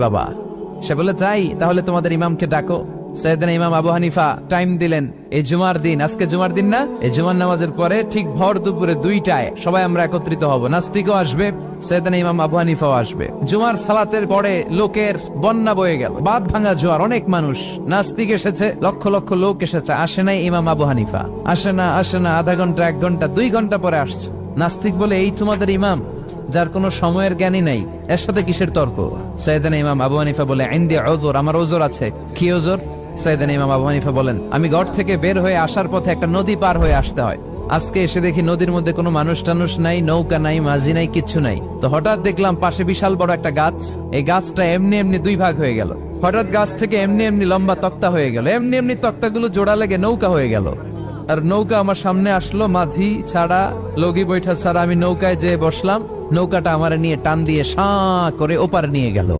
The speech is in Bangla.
বাবা। সে বলে তাই, তাহলে তোমাদের ইমামকে ডাকো। সাইয়েদনা ইমাম আবু হানিফা টাইম দিলেন, এই জুমার দিন, আজকে জুমার দিন না, এই জুমার নামাজের পরে ঠিক ভর দুপুরে 2টায় সবাই আমরা একত্রিত হব। নাস্তিকও আসবে, সাইয়েদনা ইমাম আবু হানিফাও আসবে। জুমার সালাতের পরে লোকের বন্যা বয়ে গেল, বাঁধ ভাঙা জোয়ার, অনেক মানুষ। নাস্তিক এসেছে, লক্ষ লক্ষ লোক এসেছে, আসে নাই ইমাম আবু হানিফা। আসে না, আধা ঘন্টা, 1 ঘন্টা, 2 ঘন্টা পরে আসছে। নাস্তিক বলে, এই তোমাদের ইমাম যার কোনো সময়ের জ্ঞানই নাই, এর সাথে কিসের তর্ক? সাইয়েদনা ইমাম আবু হানিফা বলে, ইনদি উযর, আমার ওজর আছে। কি ওজর? সাইয়েদনা ইমাম আবু হানিফা বলেন, আমি ঘর থেকে বের হয়ে আসার পথে একটা নদী পার হয়ে আসতে হয়। আজকে এসে দেখি নদীর মধ্যে কোনো মানুষ টানুষ নাই, নৌকা নাই, মাঝি নাই, কিচ্ছু নাই। তো হঠাৎ দেখলাম পাশে বিশাল বড় একটা গাছ, এই গাছটা এমনি এমনি 2 ভাগ হয়ে গেল। হঠাৎ গাছ থেকে এমনি এমনি লম্বা তক্তা হয়ে গেল, এমনি এমনি তক্তাগুলো জোড়া লেগে নৌকা হয়ে গেল। আর নৌকা আমার সামনে আসলো, মাঝি ছাড়া, লগি বৈঠা ছাড়া। আমি নৌকায় যেয়ে বসলাম, নৌকাটা আমার নিয়ে টান দিয়ে সাঁ করে ওপারে নিয়ে গেল।